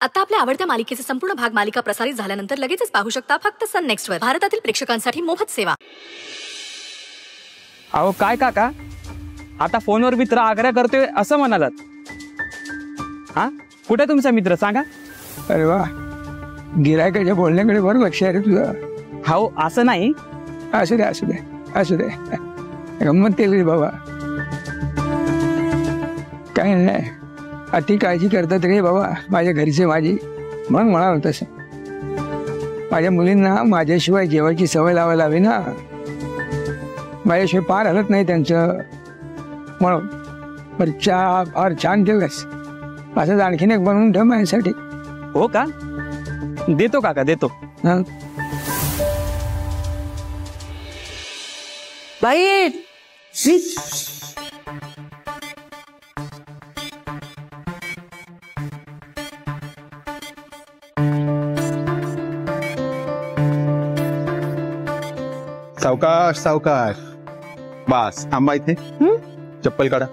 आता आपल्या आवडत्या मालिकेचे संपूर्ण भाग मालिका प्रसारित झाल्यानंतर लगेचच पाहू शकता फक्त सन नेक्स्ट वर. भारतातील प्रेक्षकांसाठी मोफत सेवा. अहो काय काका, आता फोनवर मित्र आग्रह करतोय असं म्हणालात? हा, कुठे तुमचा मित्र सांगा? अरे वा, गिरायकाच्या बोलण्याकडे बरं लक्ष आहे रे तुझं. हो असं नाही. असू दे असू दे असू दे, गंमत केली बाबा. काय नाही, अति काळजी करतात रे बाबा माझ्या घरचे माझी, म्हणून म्हणाल तसं. माझ्या मुलींना माझ्याशिवाय जेवायची सवय लावायला हवी ना, माझ्याशिवाय पार हलत नाही त्यांचं, म्हणून. बरं, चहा फार छान केलंस, असंच आणखीन एक बनवून ठेव माझ्यासाठी. हो का? देतो काका, देतो. हा, बाई सावकाश सावकाश, बस थांबा इथे. चप्पल काढा.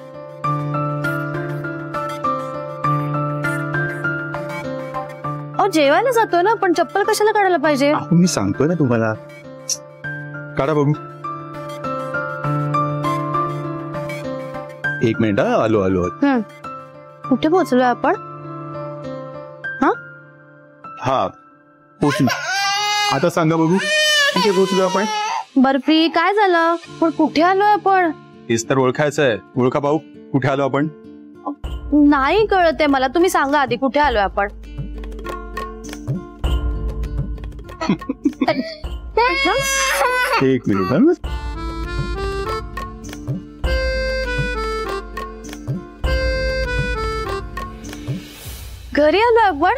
जेवायला जातोय ना, पण चप्पल कशाला काढायला पाहिजे? मी सांगतोय ना तुम्हाला, काढा बघू. एक मिनिट, आलो आलो. कुठे पोहोचलोय आपण? हा पोचलो. आता सांगा बघू कुठे पोचलो आपण? बर्फी, काय झालं? पण कुठे आलोय आपण? हेच तर ओळखायचंय. ओळखा भाऊ, कुठे आलो आपण? नाही कळत आहे मला, तुम्ही सांगा आधी कुठे आलोय आपण. एक मिनिट. घरी आलोय आपण.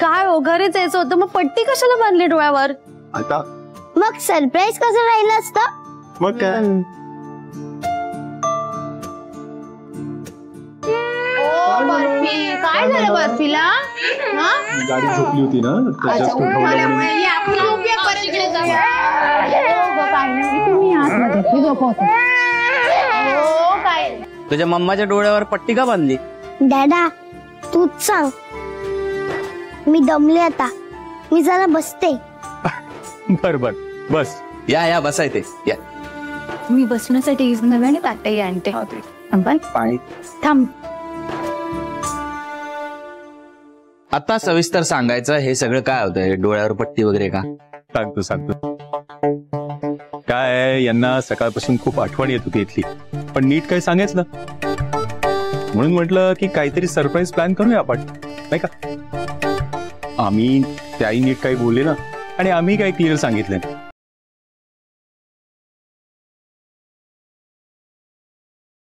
काय हो, घरीच यायचं होतं, मग पट्टी कशाला बांधली डोळ्यावर? आता मग सरप्राईज कसं राहिलं असतं? मग काय, काय झालं बर्फीला? गाडी झोपली होती ना, तुझ्या मम्माच्या डोळ्यावर पट्टी का बांधली? दादा तूच सांग, मी दमले आता, मी जरा बसते. बर बर बस. या बसाय ते या. मी बसण्यासाठी नव्याने ताटही आणते. पाणी थांब. आता सविस्तर सांगायचं हे सगळं काय होतंय, डोळ्यावर पट्टी वगैरे का? सांगतो. काय, यांना सकाळपासून खूप आठवण येत होती इथली, पण नीट काही सांगायचं ना, म्हणून म्हटलं की काहीतरी सरप्राईज प्लॅन करूया आपण, नाही का? आम्ही त्याही नीट काही बोलले ना, आणि आम्ही काही क्लिअर सांगितलं.